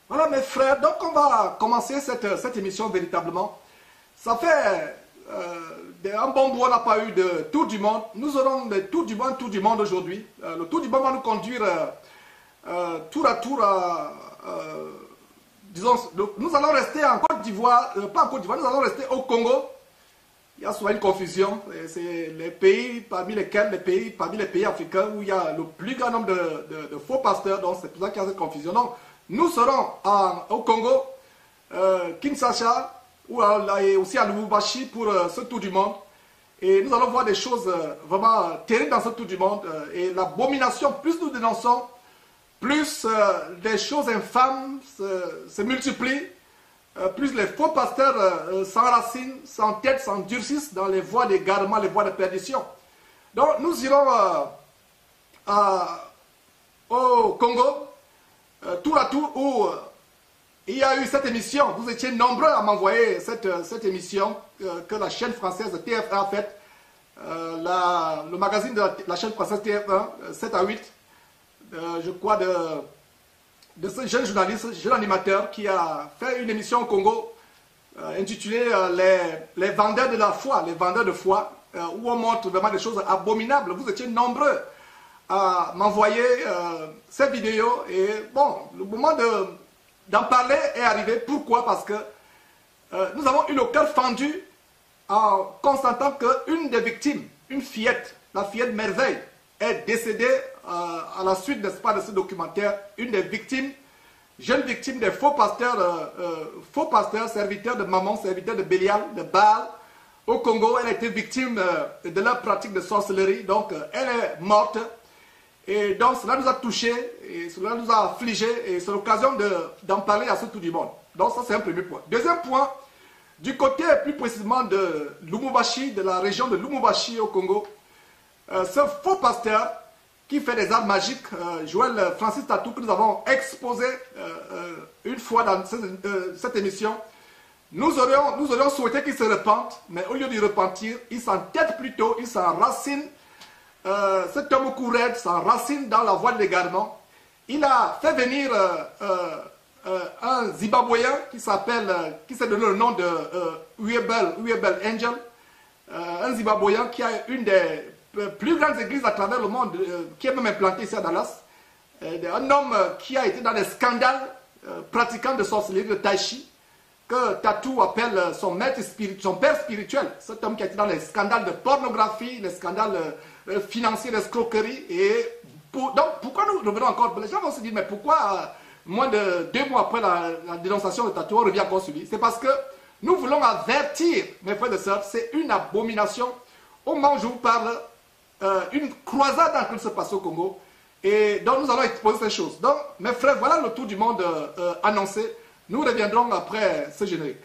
Voilà mes frères, donc on va commencer cette émission véritablement. Ça fait un bon bout, on n'a pas eu de tour du monde. Nous aurons le tour du monde aujourd'hui. Le tour du monde va nous conduire tour à tour disons, nous allons rester en Côte d'Ivoire, pas en Côte d'Ivoire, nous allons rester au Congo. Il y a souvent une confusion. C'est les pays parmi les pays africains où il y a le plus grand nombre de faux pasteurs. Donc c'est pour ça qu'il y a cette confusion. Donc nous serons au Congo, Kinshasa, et aussi à Lubumbashi pour ce tour du monde. Et nous allons voir des choses vraiment terribles dans ce tour du monde. Et l'abomination, plus nous dénonçons, plus des choses infâmes se multiplient. Plus les faux pasteurs s'enracinent, s'entêtent, s'endurcissent dans les voies d'égarement, les voies de perdition. Donc nous irons au Congo, tour à tour, où il y a eu cette émission. Vous étiez nombreux à m'envoyer cette émission que la chaîne française TF1 a faite. Le magazine de la chaîne française TF1, 7 à 8, je crois, de ce jeune journaliste, jeune animateur qui a fait une émission au Congo intitulée les vendeurs de la foi, les vendeurs de foi, où on montre vraiment des choses abominables. Vous étiez nombreux à m'envoyer ces vidéos et bon, le moment d'en parler est arrivé. Pourquoi? Parce que nous avons eu le cœur fendu en constatant qu'une des victimes, une fillette, la fillette Merveille, est décédée à la suite, n'est-ce pas, de ce documentaire. Une des victimes, jeune victime des faux pasteurs, serviteurs de Mammon, serviteurs de Bélial, de Baal, au Congo. Elle a été victime de leur pratique de sorcellerie, donc elle est morte. Et donc cela nous a touchés, et cela nous a affligés, et c'est l'occasion d'en parler à ce tour du monde. Donc ça c'est un premier point. Deuxième point, du côté plus précisément de Lubumbashi, de la région de Lubumbashi au Congo, ce faux pasteur qui fait des arts magiques, Joël Francis Tatou, que nous avons exposé une fois dans cette émission, nous aurions souhaité qu'il se repente, mais au lieu d'y repentir, il s'entête plutôt, il s'enracine. Cet homme courant s'enracine dans la voie de l'égarement. Il a fait venir un Zimbabwéen qui s'est donné le nom de Uyebel Angel, un Zimbabwéen qui a une des plus grandes églises à travers le monde, qui est même implanté ici à Dallas. Un homme qui a été dans des scandales pratiquant de sorcellerie, de tai chi, que Tatou appelle son père spirituel. Cet homme qui a été dans les scandales de pornographie, les scandales financiers, d'escroquerie. Et donc pourquoi nous revenons encore? Les gens vont se dire, mais pourquoi moins de 2 mois après la dénonciation de Tatou, on revient encore sur lui? C'est parce que nous voulons avertir, mes frères et sœurs, c'est une abomination. Au moment où je vous parle, une croisade en train de se passer au Congo, et donc nous allons exposer ces choses. Donc mes frères, voilà le tour du monde annoncé. Nous reviendrons après ce générique.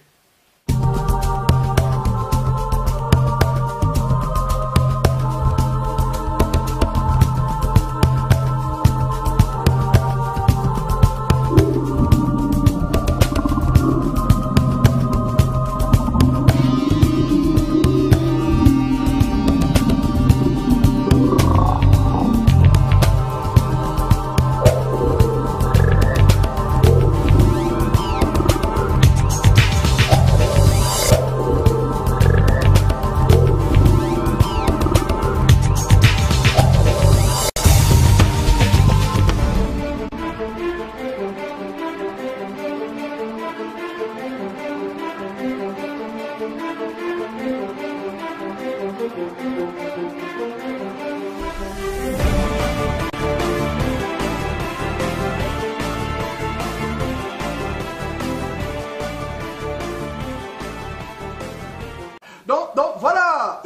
Donc voilà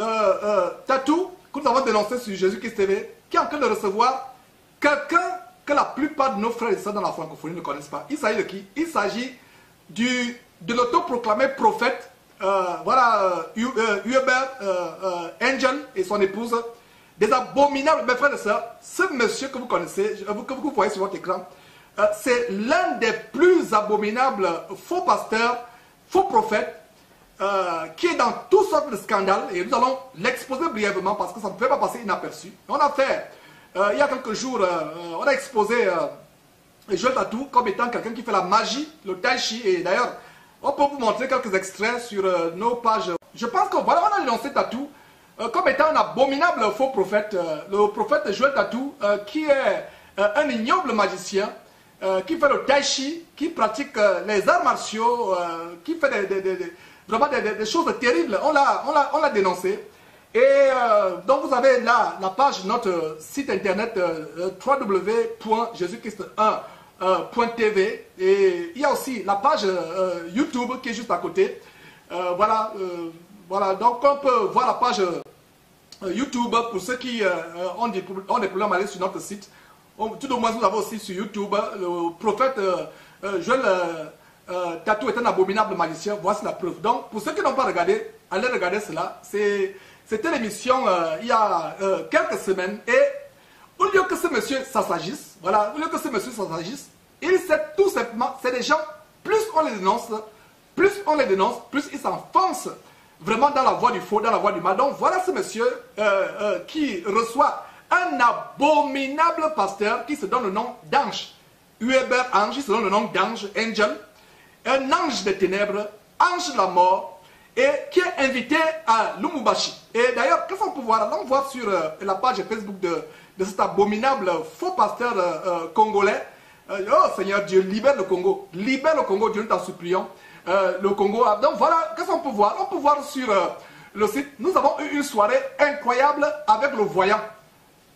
Tatou, que nous avons dénoncé sur Jésus-Christ TV, qui est en train de recevoir quelqu'un que la plupart de nos frères et sœurs dans la francophonie ne connaissent pas. Il s'agit de qui? Il s'agit de l'autoproclamé prophète, Uyebel Angel et son épouse, des abominables, mes frères et sœurs. Ce monsieur que vous connaissez, que vous voyez sur votre écran, c'est l'un des plus abominables faux pasteurs, faux prophètes, qui est dans toutes sortes de scandales, et nous allons l'exposer brièvement parce que ça ne peut pas passer inaperçu. On a fait, il y a quelques jours, on a exposé Joël Tatou comme étant quelqu'un qui fait la magie, le tai chi. Et d'ailleurs, on peut vous montrer quelques extraits sur nos pages. Je pense que voilà, on a dénoncé Tatou comme étant un abominable faux prophète. Le prophète Joël Tatou, qui est un ignoble magicien, qui fait le tai chi, qui pratique les arts martiaux, qui fait vraiment des choses terribles. On l'a dénoncé. Et donc vous avez là la page de notre site internet www.jesuschrist1.tv, et il y a aussi la page YouTube qui est juste à côté. Voilà, donc on peut voir la page YouTube pour ceux qui ont des problèmes à aller sur notre site. Tout au moins vous avez aussi sur YouTube le prophète Joël Tatou est un abominable magicien. Voici la preuve. Donc pour ceux qui n'ont pas regardé, allez regarder cela. C'était l'émission il y a quelques semaines, et au lieu que ce monsieur s'agisse, voilà, au lieu que ce monsieur s'agisse, il sait tout simplement, c'est des gens, plus on les dénonce, plus ils s'enfoncent vraiment dans la voie du faux, dans la voie du mal. Donc voilà ce monsieur qui reçoit un abominable pasteur qui se donne le nom d'ange, Hubert Ange, il se donne le nom d'ange, Angel, un ange des ténèbres, ange de la mort, et qui est invité à Lumumbashi. Et d'ailleurs, qu'est-ce qu'on peut voir? On voit sur la page Facebook de cet abominable faux pasteur congolais. Oh Seigneur Dieu, libère le Congo, Dieu, nous t'en supplions. Le Congo. Donc voilà, qu'est-ce qu'on peut voir? On peut voir sur le site, nous avons eu une soirée incroyable avec le voyant.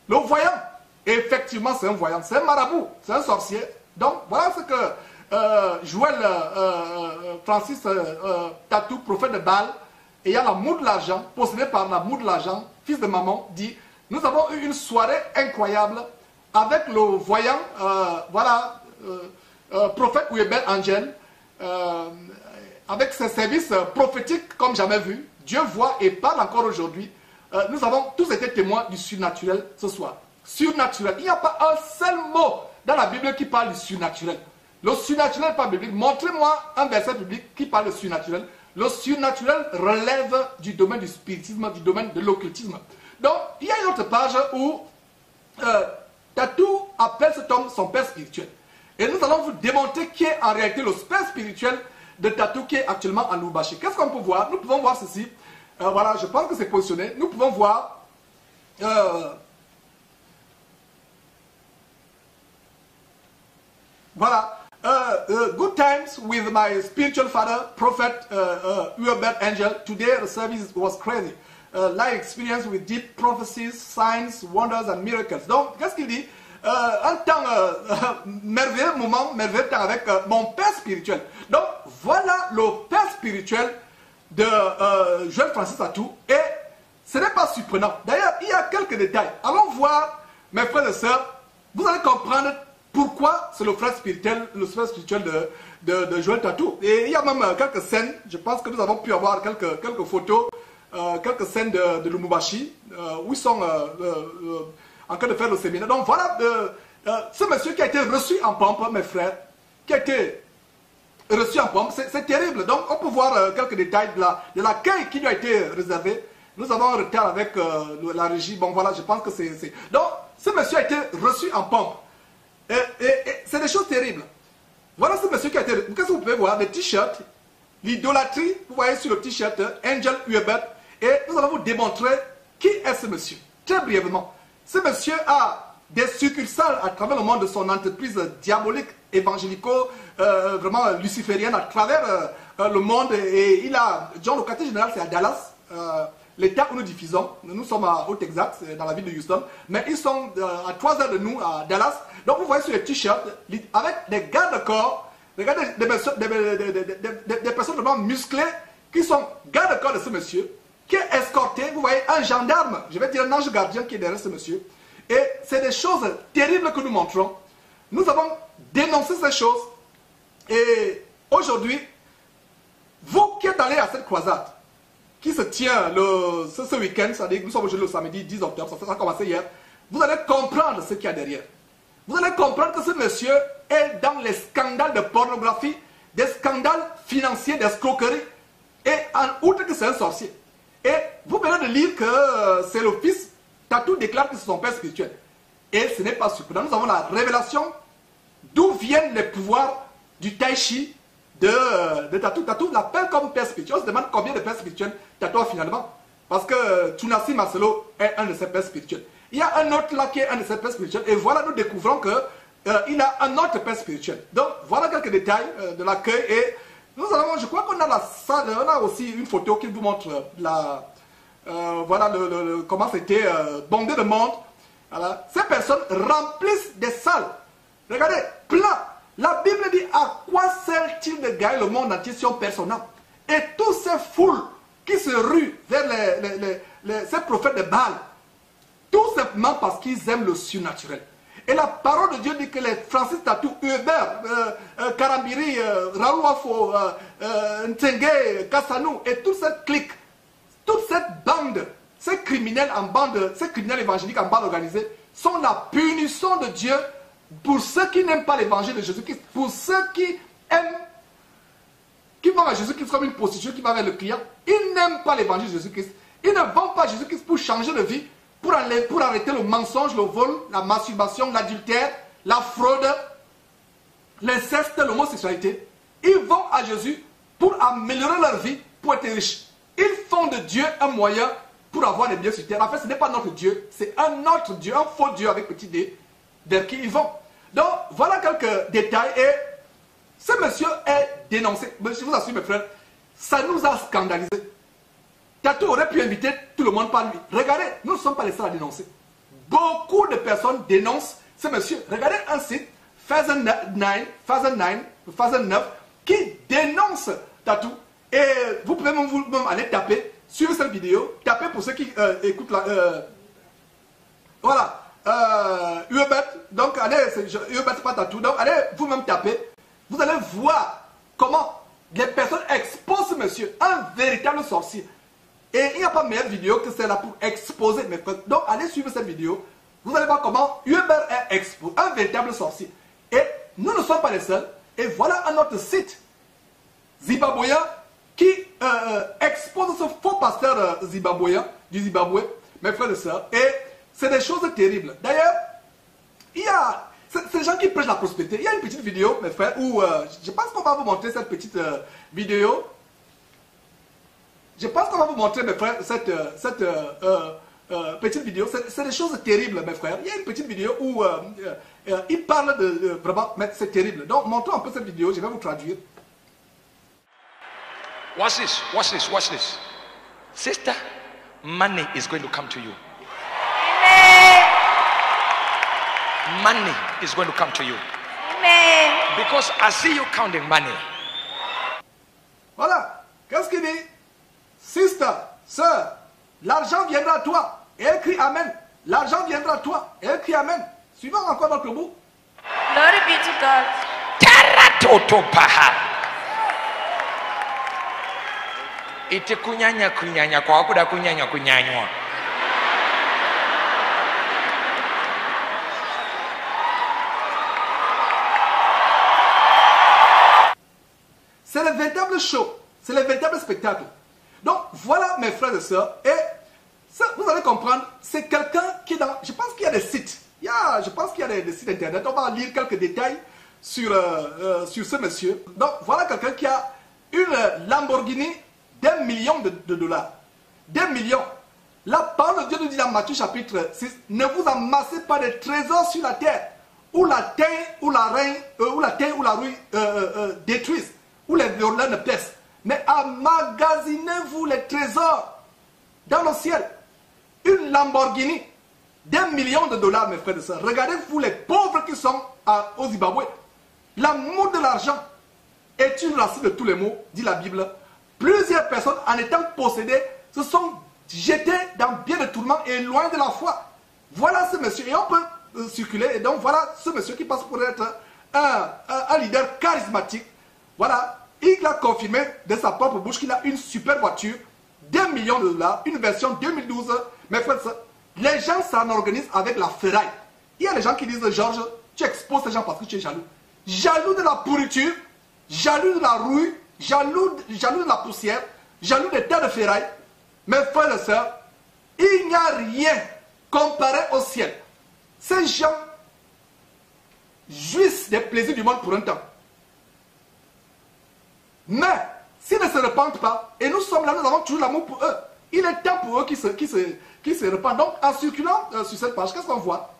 Le voyant, effectivement, c'est un voyant, c'est un marabout, c'est un sorcier. Donc voilà ce que Joël Francis Tatou, prophète de Baal, ayant l'amour de l'argent, possédé par l'amour de l'argent, fils de maman, dit: nous avons eu une soirée incroyable avec le voyant, voilà, prophète Hubert Angel, avec ses services prophétiques comme jamais vu. Dieu voit et parle encore aujourd'hui. Nous avons tous été témoins du surnaturel ce soir. Surnaturel. Il n'y a pas un seul mot dans la Bible qui parle du surnaturel. Le surnaturel n'est pas biblique. Montrez-moi un verset biblique qui parle de surnaturel. Le surnaturel relève du domaine du spiritisme, du domaine de l'occultisme. Donc, il y a une autre page où Tatou appelle cet homme son père spirituel. Et nous allons vous démontrer qui est en réalité le père spirituel de Tatou qui est actuellement à Lumumbashi. Qu'est-ce qu'on peut voir? Nous pouvons voir ceci. Voilà, je pense que c'est positionné. Nous pouvons voir voilà. Good times with my spiritual father, Prophet Hubert Angel. Today the service was crazy. Life experience with deep prophecies, signs, wonders and miracles. Donc, qu'est-ce qu'il dit? Un temps merveilleux moment, merveilleux temps avec mon père spirituel. Donc, voilà le père spirituel de Joël Francis Tatou. Et ce n'est pas surprenant. D'ailleurs, il y a quelques détails. Allons voir, mes frères et sœurs, vous allez comprendre pourquoi c'est le frère spirituel de Joël Tatou. Et il y a même quelques scènes, je pense que nous avons pu avoir quelques photos, quelques scènes de Lumumbashi, où ils sont en train de faire le séminaire. Donc voilà, ce monsieur qui a été reçu en pompe, mes frères, qui a été reçu en pompe, c'est terrible. Donc on peut voir quelques détails de l'accueil qui lui a été réservé. Nous avons un retard avec la régie. Bon voilà, je pense que c'est... Donc ce monsieur a été reçu en pompe. Et c'est des choses terribles. Voilà ce monsieur qui a été... Qu'est-ce que vous pouvez voir? Les t-shirts, l'idolâtrie, vous voyez sur le t-shirt, Angel Hubert. Et nous allons vous démontrer qui est ce monsieur. Très brièvement. Ce monsieur a des succursales à travers le monde de son entreprise diabolique, évangélico, vraiment luciférienne, à travers le monde. Et il a... John, le quartier général, c'est à Dallas. L'État où nous diffusons, nous sommes au Texas, dans la ville de Houston, mais ils sont à 3 heures de nous, à Dallas. Donc vous voyez sur les t-shirts, avec des gardes-corps, des personnes vraiment musclées, qui sont gardes-corps de ce monsieur, qui est escorté, vous voyez, un gendarme, je vais dire un ange gardien qui est derrière ce monsieur. Et c'est des choses terribles que nous montrons. Nous avons dénoncé ces choses. Et aujourd'hui, vous qui êtes allés à cette croisade, qui se tient ce week-end, c'est-à-dire que nous sommes aujourd'hui le samedi 10 octobre, ça a commencé hier, vous allez comprendre ce qu'il y a derrière. Vous allez comprendre que ce monsieur est dans les scandales de pornographie, des scandales financiers, d'escroquerie, et en outre que c'est un sorcier. Et vous venez de lire que c'est le fils, Tatou déclare que c'est son père spirituel. Et ce n'est pas surprenant. Nous avons la révélation d'où viennent les pouvoirs du tai chi de Tatou. Tatou l'appelle comme père spirituel. On se demande combien de pères spirituels Tatou a finalement. Parce que Tunasi Marcelo est un de ses pères spirituels. Il y a un autre là qui est un de ses pères spirituels. Et voilà, nous découvrons que il a un autre père spirituel. Donc, voilà quelques détails de l'accueil. Et nous allons, je crois qu'on a la salle, on a aussi une photo qui vous montre voilà comment c'était bondé de monde. Voilà. Ces personnes remplissent des salles. Regardez, plein. La Bible dit à quoi sert-il de gagner le monde entier si on perd son âme? Et tous ces foules qui se ruent vers ces prophètes de Baal, tout simplement parce qu'ils aiment le surnaturel. Et la parole de Dieu dit que les Francis Tatou, Hubert, Karambiri, Raoul Wafo, Ntenge, Kassanou et toute cette clique, toute cette bande, ces criminels évangéliques en bande organisée, sont la punition de Dieu pour ceux qui n'aiment pas l'évangile de Jésus-Christ, pour ceux qui aiment, qui vont à Jésus-Christ comme une prostituée qui va vers le client. Ils n'aiment pas l'évangile de Jésus-Christ. Ils ne vont pas à Jésus-Christ pour changer de vie, pour arrêter le mensonge, le vol, la masturbation, l'adultère, la fraude, l'inceste, l'homosexualité. Ils vont à Jésus pour améliorer leur vie, pour être riches. Ils font de Dieu un moyen pour avoir les biens sur terre. En fait, ce n'est pas notre Dieu, c'est un autre Dieu, un faux Dieu avec petit d, vers qui ils vont. Donc, voilà quelques détails. Et ce monsieur est dénoncé. Mais je vous assure, mes frères, ça nous a scandalisés. Tatou aurait pu inviter tout le monde par lui. Regardez, nous ne sommes pas les seuls à dénoncer. Beaucoup de personnes dénoncent ce monsieur. Regardez un site, Phase 9, qui dénonce Tatou. Et vous pouvez même aller taper sur cette vidéo. Tapez pour ceux qui écoutent la... voilà. Hubert, donc allez, Hubert pas Tatou. Donc allez vous-même taper. Vous allez voir comment les personnes exposent ce monsieur, un véritable sorcier. Et il n'y a pas meilleure vidéo que celle-là pour exposer mes frères. Donc allez suivre cette vidéo. Vous allez voir comment Hubert est exposé, un véritable sorcier. Et nous ne sommes pas les seuls. Et voilà un autre site zimbabwéen qui expose ce faux pasteur zimbabwéen, du Zimbabwe, mes frères et sœurs. Et c'est des choses terribles. D'ailleurs, il y a ces gens qui prêchent la prospérité. Il y a une petite vidéo, mes frères, où je pense qu'on va vous montrer cette petite vidéo. Je pense qu'on va vous montrer, mes frères, cette petite vidéo. C'est des choses terribles, mes frères. Il y a une petite vidéo où il parle de vraiment, mais c'est terrible. Donc, montrons un peu cette vidéo, je vais vous traduire. Watch this, watch this, watch this. Sister, money is going to come to you. Amen. Money is going to come to you. Amen. Because I see you counting money. Voilà. Qu'est-ce qu'il dit? Sister, sœur, l'argent viendra à toi. Et elle crie Amen. L'argent viendra à toi. Et elle crie Amen. Suivons encore notre bout. Glory be to God. Taratotopaha. Ite kunyanya kunyanya kwa kuda kunyanya kunyanywa. C'est le véritable show. C'est le véritable spectacle. Donc, voilà mes frères et sœurs. Et ça, vous allez comprendre, c'est quelqu'un qui est dans... Je pense qu'il y a des sites. Je pense qu'il y a des sites internet. On va lire quelques détails sur ce monsieur. Donc, voilà quelqu'un qui a une Lamborghini d'1 million de dollars. Des millions. La parole de Dieu nous dit dans Matthieu chapitre 6, ne vous amassez pas de trésors sur la terre, où la terre ou la rouille détruisent, où les voleurs ne pèsent. Mais emmagasinez-vous les trésors dans le ciel. Une Lamborghini d'1 million de dollars, mes frères et sœurs. Regardez-vous les pauvres qui sont au Zimbabwe. L'amour de l'argent est une racine de tous les maux, dit la Bible. Plusieurs personnes, en étant possédées, se sont jetées dans bien de tourments et loin de la foi. Voilà ce monsieur. Et on peut circuler. Et donc voilà ce monsieur qui passe pour être un leader charismatique. Voilà. Il a confirmé de sa propre bouche qu'il a une super voiture d'1 million de dollars, une version 2012. Mes frères, les gens s'en organisent avec la ferraille. Il y a des gens qui disent, Georges, tu exposes ces gens parce que tu es jaloux. Jaloux de la pourriture, jaloux de la rouille, jaloux de la poussière, jaloux des tas de ferraille. Mes frères et sœurs, il n'y a rien comparé au ciel. Ces gens, jouissent des plaisirs du monde pour un temps. Mais, s'ils ne se repentent pas, et nous sommes là, nous avons toujours l'amour pour eux, il est temps pour eux qui se repentent. Donc, en circulant sur cette page, qu'est-ce qu'on voit?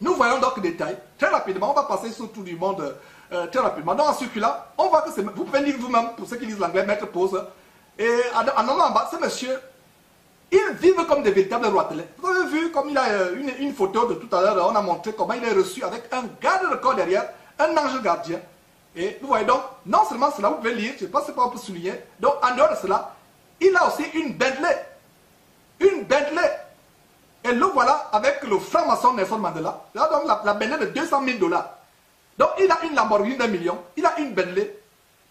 Nous voyons donc des détails. Très rapidement, on va passer sur tout du monde très rapidement. Donc, en circulant, on voit que c'est... Vous pouvez lire vous-même, pour ceux qui lisent l'anglais, mettre pause. Et en allant en bas, ce monsieur, ils vivent comme des véritables roitelets. Vous avez vu, comme il a une photo de tout à l'heure, on a montré comment il est reçu avec un garde de corps derrière, un ange gardien. Et vous voyez donc, non seulement cela, vous pouvez lire, je ne sais pas si on peut souligner. Donc, en dehors de cela, il a aussi une Bentley. Une Bentley. Et le voilà avec le franc-maçon Nelson Mandela. Là, donc, la Bentley de 200 000 $. Donc, il a une Lamborghini d'1 million. Il a une Bentley.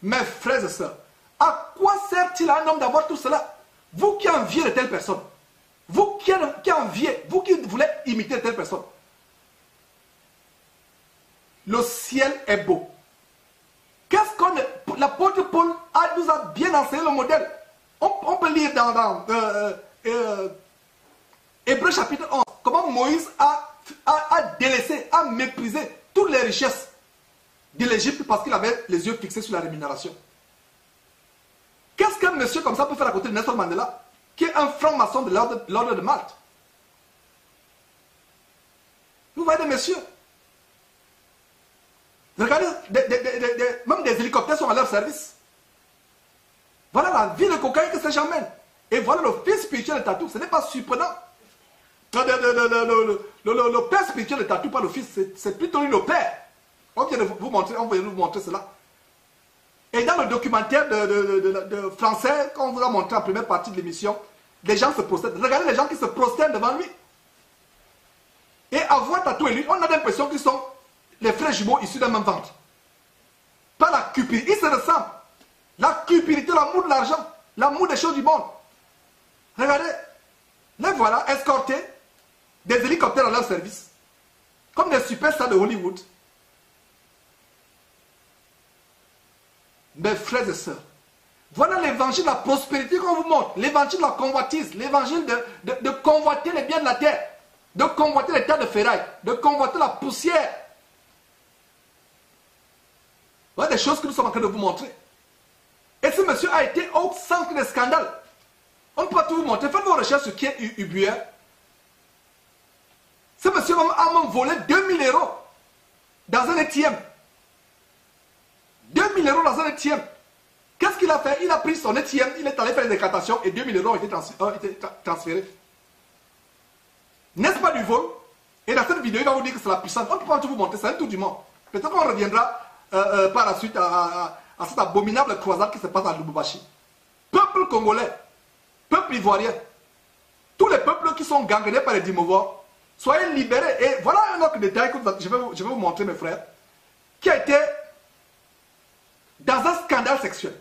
Mes frères et sœurs, à quoi sert-il à un homme d'avoir tout cela? Vous qui enviez de telles personnes, vous qui enviez, vous qui voulez imiter de telles personnes, le ciel est beau. Qu'est-ce qu'on... L'apôtre Paul nous a bien enseigné le modèle. On peut lire dans Hébreux chapitre 11, comment Moïse a délaissé, a méprisé toutes les richesses de l'Égypte parce qu'il avait les yeux fixés sur la rémunération. Qu'est-ce qu'un monsieur comme ça peut faire à côté de Nelson Mandela, qui est un franc-maçon de l'ordre de Malte? Vous voyez des messieurs. Regardez, même des hélicoptères sont à leur service. Voilà la vie de cocaïne que ces gens mènent. Et voilà le fils spirituel de Tatou. Ce n'est pas surprenant. Le père spirituel de Tatou, pas le fils, c'est plutôt lui le père. On vient de vous montrer cela. Et dans le documentaire de français, qu'on vous a montré en première partie de l'émission, les gens se prosternent. Regardez les gens qui se prosternent devant lui. Et à voir Tatou et lui, on a l'impression qu'ils sont les frères jumeaux issus d'un même ventre. Pas la cupidité, ils se ressemblent. La cupidité, l'amour de l'argent, l'amour des choses du monde. Regardez, les voilà escortés des hélicoptères à leur service, comme des superstars de Hollywood. Mes frères et sœurs, voilà l'évangile de la prospérité qu'on vous montre, l'évangile de la convoitise, l'évangile de convoiter les biens de la terre, de convoiter les terres de ferraille, de convoiter la poussière. Voilà des choses que nous sommes en train de vous montrer. Et ce monsieur a été au centre des scandales. On ne peut pas tout vous montrer. Faites vos recherches sur qui est Ubuer. Ce monsieur a même volé 2000 € dans un ATM. 2000 € dans un ATM. Qu'est-ce qu'il a fait? Il a pris son ATM, il est allé faire une décantation et 2000 € ont été transférés. N'est-ce pas du vol? Et dans cette vidéo, il va vous dire que c'est la puissance. On ne peut pas tout vous montrer, c'est un tour du monde. Peut-être qu'on reviendra par la suite à cette abominable croisade qui se passe à Lubumbashi. Peuple congolais, peuple ivoirien, tous les peuples qui sont gangrenés par les Dimovois, soyez libérés. Et voilà un autre détail que je vais vous montrer, mes frères, qui a été dans un scandale sexuel.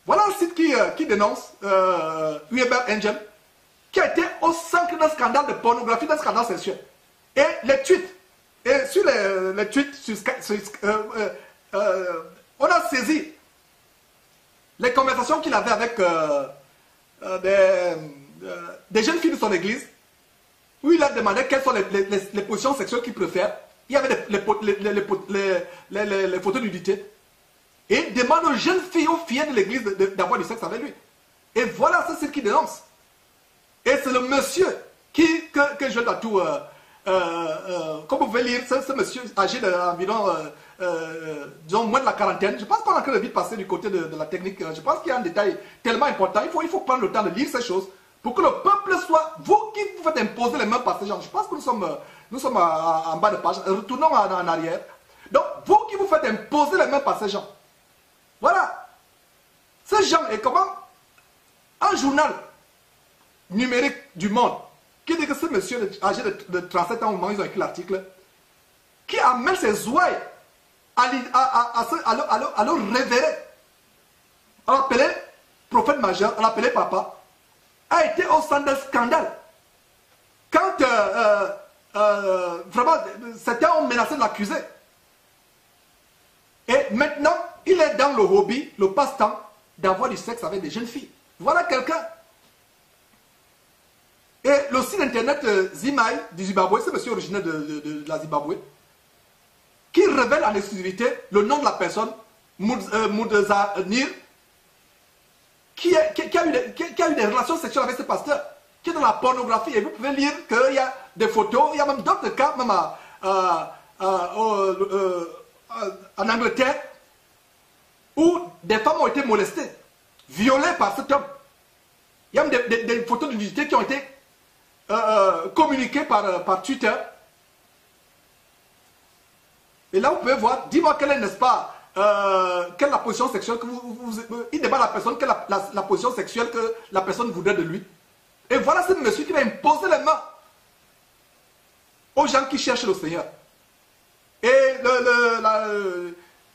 Voilà un site qui dénonce Weber Angel, qui a été au centre d'un scandale de pornographie, d'un scandale sexuel. Et les tweets, et sur les tweets, on a saisi les conversations qu'il avait avec des jeunes filles de son église, où il a demandé quelles sont les positions sexuelles qu'il préfère. Il y avait les photos nudité. Et il demande aux jeunes filles, aux filles de l'église d'avoir du sexe avec lui. Et voilà, c'est ce qu'il dénonce. Et c'est le monsieur que je dois tout... comme vous pouvez lire, ce monsieur âgé d'environ, disons, moins de la quarantaine. Je pense qu'on a que le vite passer du côté de la technique. Je pense qu'il y a un détail tellement important. Il faut prendre le temps de lire ces choses pour que le peuple soit... Vous qui vous faites imposer les mains par ces gens. Je pense que nous sommes en bas de page. Retournons en arrière. Donc, vous qui vous faites imposer les mains par ces gens. Voilà. Ces gens, et comment un journal numérique du monde qui dit que ce monsieur âgé de 37 ans au moment où ils ont écrit l'article, qui amène ses ouailles à le révérer, à l'appeler prophète majeur, à l'appeler papa, a été au centre d'un scandale. Quand vraiment certains ont menacé de l'accuser. Et maintenant, il est dans le hobby, le passe-temps, d'avoir du sexe avec des jeunes filles. Voilà quelqu'un. Et le site internet Zimai du Zimbabwe, c'est monsieur originaire de la Zimbabwe, qui révèle en exclusivité le nom de la personne, Moudazanir, qui a eu des relations sexuelles avec ce pasteur, qui est dans la pornographie. Et vous pouvez lire qu'il y a des photos, il y a même d'autres cas, même en Angleterre, où des femmes ont été molestées, violées par cet homme. Il y a même des photos de nudité qui ont été communiquées par Twitter. Et là, vous pouvez voir, dis-moi quelle est, n'est-ce pas, quelle est la position sexuelle que il débat la personne, quelle est la position sexuelle que la personne voudrait de lui. Et voilà ce monsieur qui va imposer les mains aux gens qui cherchent le Seigneur. Et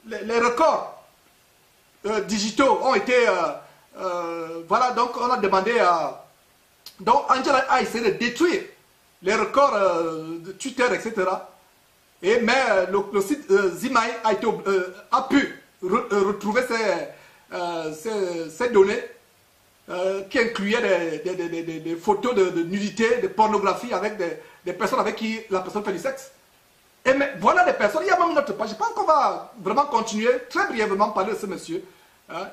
les records digitaux ont été... voilà, donc on a demandé à... Donc Angela a essayé de détruire les records de Twitter, etc. Mais le site Zimai a pu retrouver ces données qui incluaient des photos de nudité, de pornographie avec des personnes avec qui la personne fait du sexe. Et mais voilà des personnes, il y a même une autre page, je pense qu'on va vraiment continuer très brièvement parler de ce monsieur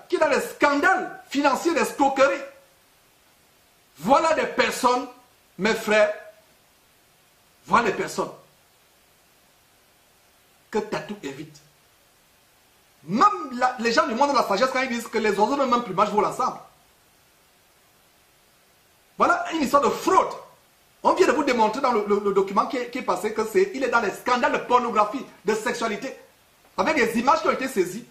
qui est dans les scandales financiers, des escroqueries. Voilà des personnes, mes frères, voilà des personnes que Tatou évite. Même les gens du monde de la sagesse, quand ils disent que les oiseaux de même plumage volent ensemble. Voilà une histoire de fraude. On vient de vous démontrer dans le document qui est passé qu'il est dans les scandales de pornographie, de sexualité, avec des images qui ont été saisies,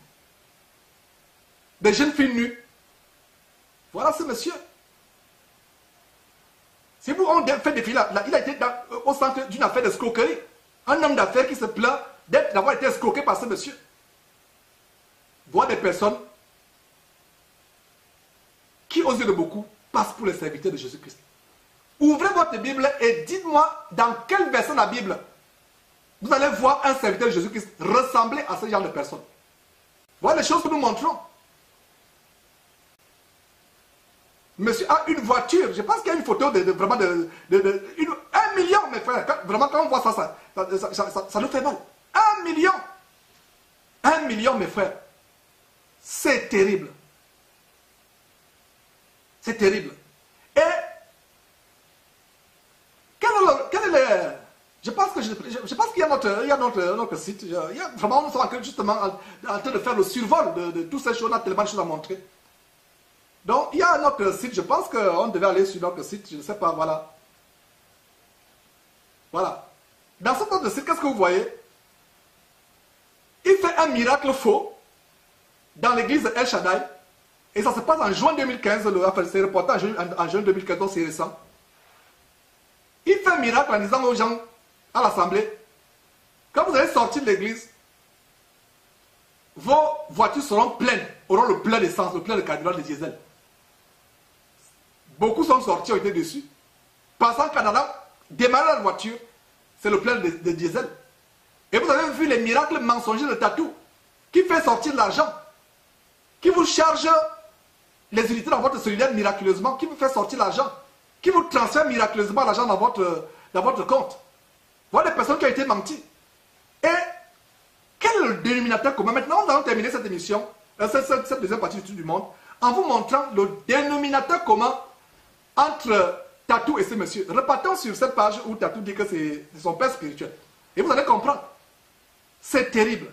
des jeunes filles nues. Voilà ce monsieur. Si vous on fait défiler, il a été au centre d'une affaire d'escroquerie. Un homme d'affaires qui se plaint d'avoir été escroqué par ce monsieur. Voir des personnes qui, aux yeux de beaucoup, passent pour les serviteurs de Jésus-Christ. Ouvrez votre Bible et dites-moi dans quel verset de la Bible vous allez voir un serviteur de Jésus-Christ ressembler à ce genre de personnes. Voilà les choses que nous montrons. Monsieur a une voiture, je pense qu'il y a une photo vraiment de 1 million, mes frères. Vraiment, quand on voit ça nous fait mal. 1 million. 1 million, mes frères. C'est terrible. C'est terrible. Et quel est le... Je pense qu'il y a notre site. Vraiment, nous sommes justement en train de faire le survol de toutes ces choses. On a tellement de choses à montrer. Donc, il y a notre site. Je pense qu'on devait aller sur notre site. Je ne sais pas, voilà. Voilà. Dans ce notre site, qu'est-ce que vous voyez? Il fait un miracle faux dans l'église de El Shaddai. Et ça se passe en juin 2015. C'est reporté en juin 2015, donc c'est récent. Il fait un miracle en disant aux gens à l'assemblée, quand vous allez sortir de l'église, vos voitures seront pleines, auront le plein d'essence, le plein de carburant de diesel. Beaucoup sont sortis, ont été déçus. Passant au Canada, démarrer la voiture, c'est le plein de diesel. Et vous avez vu les miracles mensongers de Tatou, qui fait sortir l'argent, qui vous charge les unités dans votre solidaire miraculeusement, qui vous fait sortir l'argent, qui vous transfère miraculeusement l'argent dans votre compte. Voilà des personnes qui ont été menties. Et quel est le dénominateur commun? Maintenant, nous allons terminer cette émission, cette deuxième partie du Tour du Monde, en vous montrant le dénominateur commun entre Tatou et ce monsieur. Repartons sur cette page où Tatou dit que c'est son père spirituel. Et vous allez comprendre. C'est terrible.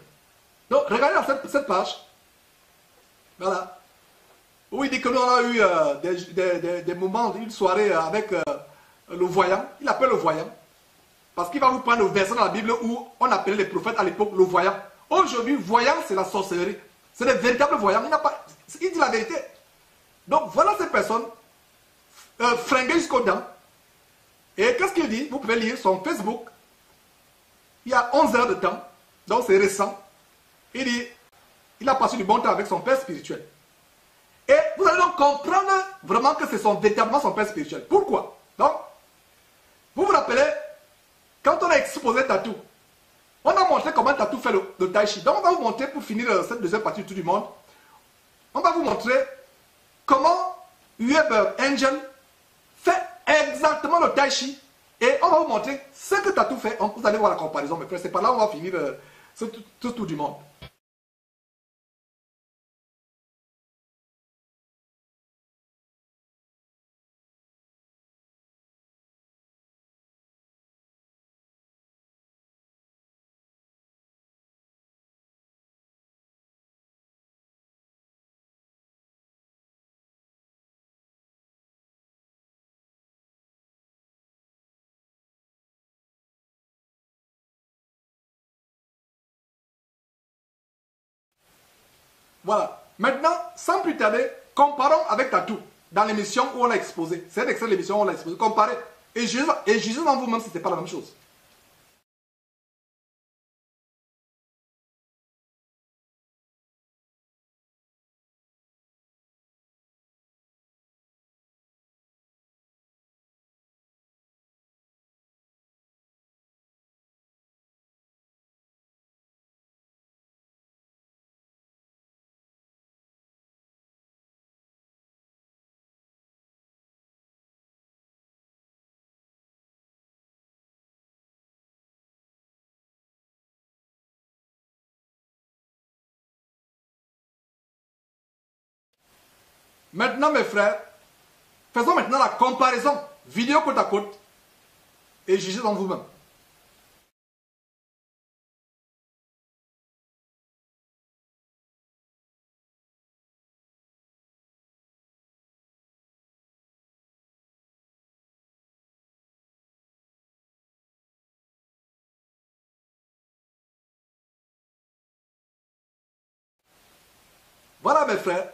Donc, regardez dans cette page. Voilà. Où il dit que nous on a eu des moments, une soirée avec le voyant. Il appelle le voyant. Parce qu'il va vous prendre le verset dans la Bible où on appelait les prophètes à l'époque le voyant. Aujourd'hui, voyant, c'est la sorcellerie. C'est des véritables voyants. Il dit la vérité. Donc, voilà ces personnes fringuées jusqu'aux dents. Et qu'est-ce qu'il dit? Vous pouvez lire son Facebook. Il y a 11 heures de temps. Donc, c'est récent. Il dit, il a passé du bon temps avec son père spirituel. Et vous allez donc comprendre vraiment que c'est véritablement son père spirituel. Pourquoi? Donc, vous vous rappelez, quand on a exposé Tatou, on a montré comment Tatou fait le tai chi. Donc, on va vous montrer, pour finir cette deuxième partie du Tour du Monde, on va vous montrer comment Weber Angel fait exactement le tai chi. Et on va vous montrer ce que Tatou fait. Vous allez voir la comparaison, mes frères. C'est par là où on va finir C'est tout du monde. Voilà. Maintenant, sans plus tarder, comparons avec Tatou dans l'émission où on l'a exposé. C'est un extrait de l'émission où on l'a exposé. Comparez. Et jugez en vous-même si ce n'est pas la même chose. Maintenant, mes frères, faisons maintenant la comparaison vidéo côte à côte et jugez en vous-même. Voilà, mes frères.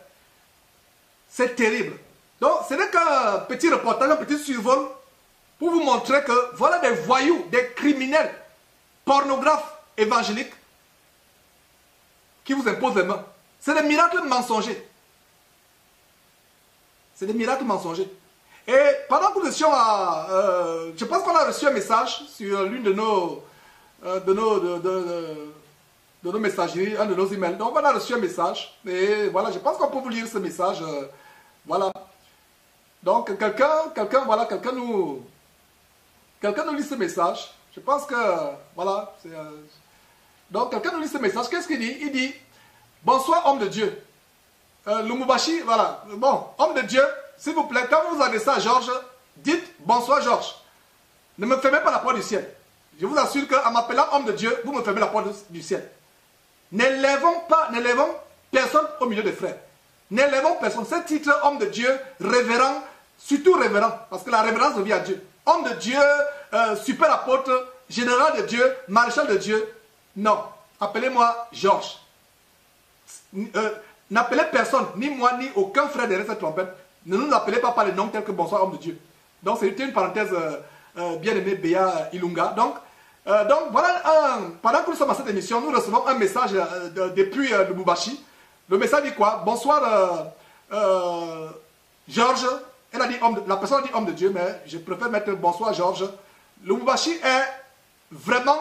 C'est terrible. Donc, ce n'est qu'un petit reportage, un petit survol pour vous montrer que voilà des voyous, des criminels, pornographes évangéliques qui vous imposent les mains. C'est des miracles mensongers. C'est des miracles mensongers. Et pendant que nous étions à... je pense qu'on a reçu un message sur l'une de nos messageries, un de nos emails. Donc on a reçu un message. Et voilà, je pense qu'on peut vous lire ce message. Voilà. Donc quelqu'un nous lit ce message. Je pense que, voilà. Donc quelqu'un nous lit ce message. Qu'est-ce qu'il dit? Il dit, bonsoir homme de Dieu. Lumumbashi, voilà. Bon, homme de Dieu, s'il vous plaît, quand vous adressez à Georges, dites bonsoir Georges. Ne me fermez pas la porte du ciel. Je vous assure qu'en m'appelant homme de Dieu, vous me fermez la porte du ciel. N'élèvons personne au milieu des frères. N'élèvons personne. Ce titre, homme de Dieu, révérend, surtout révérend, parce que la révérence revient à Dieu. Homme de Dieu, super apôtre, général de Dieu, maréchal de Dieu. Non. Appelez-moi Georges. N'appelez personne, ni moi, ni aucun frère derrière cette trompette. Ne nous appelez pas par les noms tels que bonsoir homme de Dieu. Donc c'était une parenthèse bien aimée, Béa Ilunga. Donc voilà, pendant que nous sommes à cette émission, nous recevons un message depuis Lubumbashi. Le message dit quoi? Bonsoir Georges. Elle a dit la personne a dit homme de Dieu, mais je préfère mettre bonsoir Georges. Lubumbashi est vraiment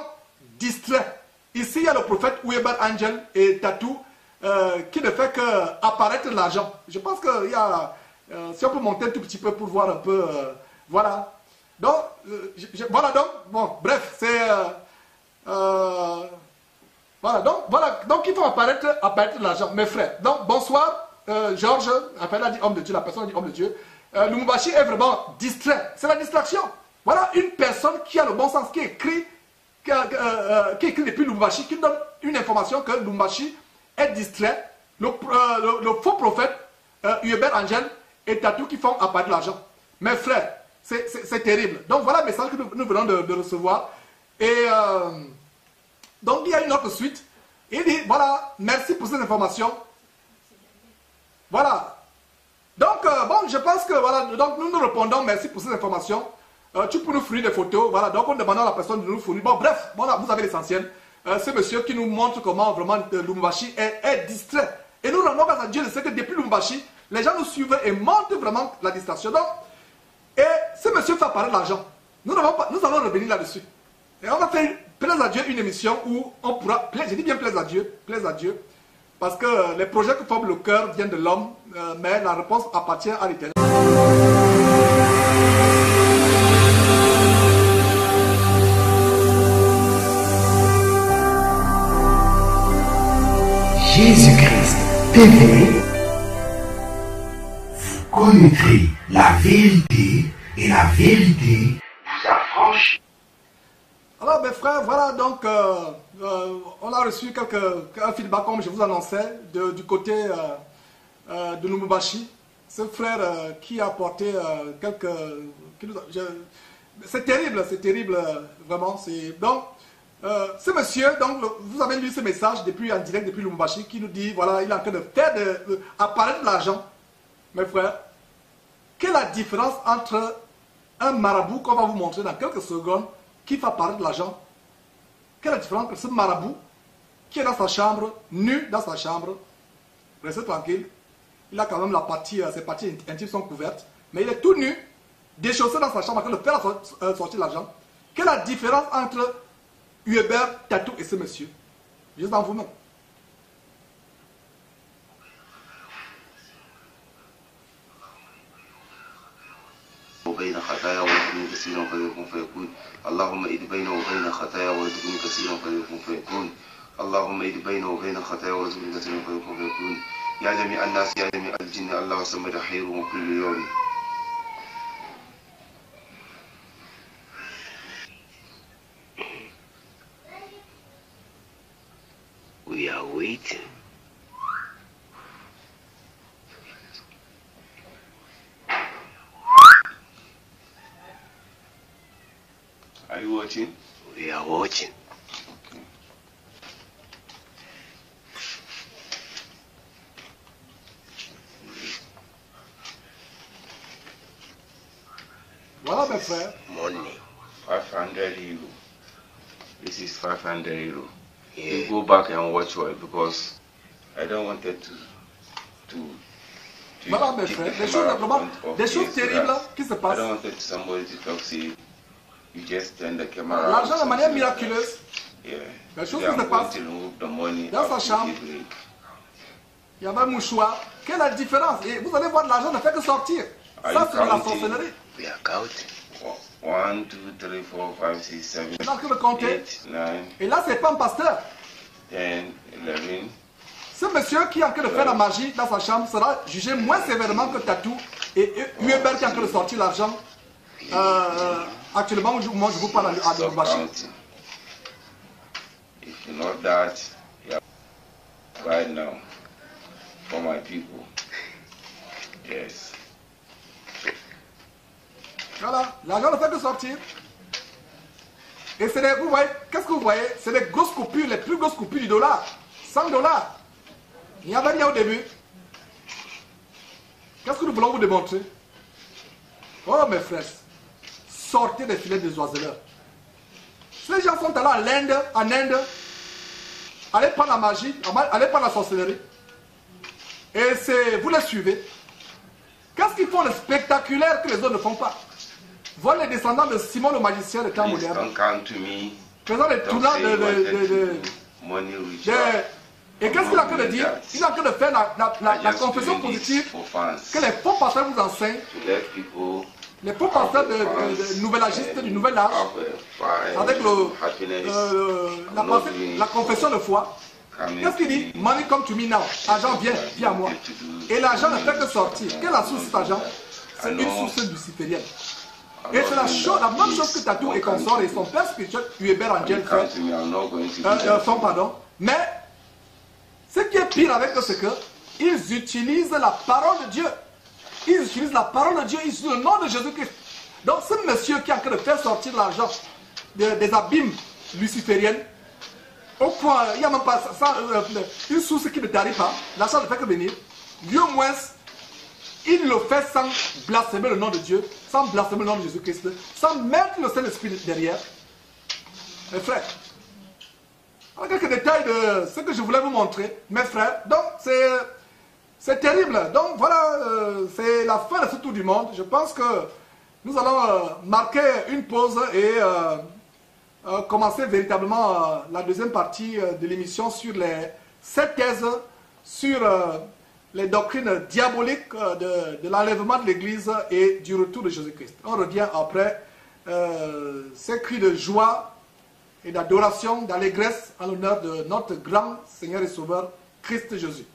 distrait. Ici, il y a le prophète Weber Angel et Tatou qui ne fait qu'apparaître l'argent. Je pense qu'il y a... si on peut monter un tout petit peu pour voir un peu... voilà. Donc, voilà donc, bon, bref, c'est... voilà, donc il faut apparaître l'argent, mes frères. Donc, bonsoir, Georges, après elle a dit homme de Dieu, la personne a dit homme de Dieu. Lumumbashi est vraiment distrait, c'est la distraction. Voilà une personne qui a le bon sens, qui écrit depuis Lumumbashi, qui donne une information que Lumumbashi est distrait. Le faux prophète, Hubert Angel et Tatou qui font apparaître l'argent. Mes frères, c'est terrible. Donc voilà le message que nous venons de recevoir. Et donc il y a une autre suite. Il dit, voilà, merci pour ces informations. Voilà. Donc, bon, je pense que, voilà, donc nous répondons, merci pour ces informations. Tu peux nous fournir des photos, voilà, donc on demande à la personne de nous fournir. Bon, bref, voilà, vous avez l'essentiel. C'est monsieur qui nous montre comment vraiment Lumumbashi est distrait. Et nous rendons grâce à Dieu de ce que depuis Lumumbashi, les gens nous suivent et montrent vraiment la distraction. Donc, et ce monsieur fait apparaître l'argent. Nous allons revenir là-dessus. Et on va faire, plaise à Dieu, une émission où on pourra, je dis bien plaise à Dieu, parce que les projets que forme le cœur viennent de l'homme, mais la réponse appartient à l'Éternel. Jésus-Christ TV, vous connaîtrez la vérité et la vérité vous affranchit. Alors mes frères, voilà donc on a reçu un feedback comme je vous annonçais du côté de Lubumbashi. Ce frère qui a apporté c'est terrible vraiment. Donc ce monsieur, donc vous avez lu ce message en direct depuis Lubumbashi qui nous dit voilà, il est en train de faire apparaître de l'argent. Mes frères, quelle est la différence entre un marabout qu'on va vous montrer dans quelques secondes qui fait apparaître de l'argent? Quelle est la différence entre ce marabout qui est dans sa chambre, nu dans sa chambre, restez tranquille, il a quand même ses parties intimes sont couvertes, mais il est tout nu, déchaussé dans sa chambre, en train de faire sortir l'argent. Quelle est la différence entre Hubert Tatou et ce monsieur? Juste dans vous-même. وبين خطايا ويكون كثيرا فيكون فيكون اللهم إذ بينه وبين خطايا ويكون كثيرا فيكون فيكون اللهم إذ بينه وبين خطايا ويكون كثيرا فيكون فيكون يا جميع الناس يا جميع الجن الله سمد خير وكل يوم. We are waiting. Are you watching? We are watching. Voilà mes frères. Money. 500 euro. This is 500 euro. Yeah. You go back and watch it because I don't want it to Voilà mes keep frères, the des camera choses, vraiment, front of des choses this, so terribles that qui se I passent. don't want somebody to talk, see, you just turn the camera. L'argent de manière something like that. miraculeuse. Yeah. Les choses They qui se are going passent to remove the money dans sa after chambre. daybreak. Il y avait un mouchoir. Quelle est la différence? Et vous allez voir, l'argent ne fait que sortir. Are Ça, you c'est de la counting? sorcellerie. We are counting. 1, 2, 3, 4, 5, 6, 7, Il est en train de compter. 8, 9, Et là, c'est pas un pasteur. 10, 11. Ce monsieur qui est en train de faire la magie dans sa chambre sera jugé moins sévèrement que Tatou et Hubert qui est en train de sortir l'argent. Actuellement, moi je vous parle à Stop Lubumbashi. counting. If you know that, yeah, right now, for my people. Yes. Voilà, l'argent ne fait que sortir. Et c'est des, vous voyez, qu'est-ce que vous voyez? C'est des grosses coupures, les plus grosses coupures du dollar. 100 $. Il n'y avait rien au début. Qu'est-ce que nous voulons vous démontrer? Oh mes frères, sortez des filets des oiseleurs. Ces gens sont allés en Inde, allez prendre la magie, allez prendre la sorcellerie. Et vous les suivez. Qu'est-ce qu'ils font de spectaculaire que les autres ne font pas? Voilà les descendants de Simon le magicien de temps Please moderne. don't come to me. Faisant des Don't tournants say you wanted to money ritual. Et qu'est-ce qu'il est en train de dire? Il est en train de faire la I just confession doing this positive for fans. que les faux pasteurs vous enseignent. To let people Les faux pasteurs de nouvel-agistes, du nouvel âge, avec la confession de foi. Qu'est-ce qu'il dit? Money come to me now. Argent, viens à moi. Et l'argent ne fait que sortir. Quelle est la source de cet argent? C'est une source luciférienne. Et c'est la même chose que Tatou et consort et son père spirituel, Hubert Angel, font, pardon. Mais ce qui est pire avec eux, c'est qu'ils utilisent la parole de Dieu. Ils utilisent la parole de Dieu, ils utilisent le nom de Jésus-Christ. Donc ce monsieur qui est en train de faire sortir l'argent des abîmes lucifériennes, au point, il n'y a même pas une source qui ne tarit pas, l'argent ne fait que venir, lui au moins, il le fait sans blasphémer le nom de Dieu, sans blasphémer le nom de Jésus-Christ, sans mettre le Saint-Esprit derrière. Mes frères, quelques détails de ce que je voulais vous montrer, mes frères. Donc c'est terrible. Donc voilà, c'est la fin de ce tour du monde. Je pense que nous allons marquer une pause et commencer véritablement la deuxième partie de l'émission sur les 7 thèses sur les doctrines diaboliques de l'enlèvement de l'Église et du retour de Jésus-Christ. On revient après ces cris de joie et d'adoration, d'allégresse en l'honneur de notre grand Seigneur et Sauveur Christ Jésus.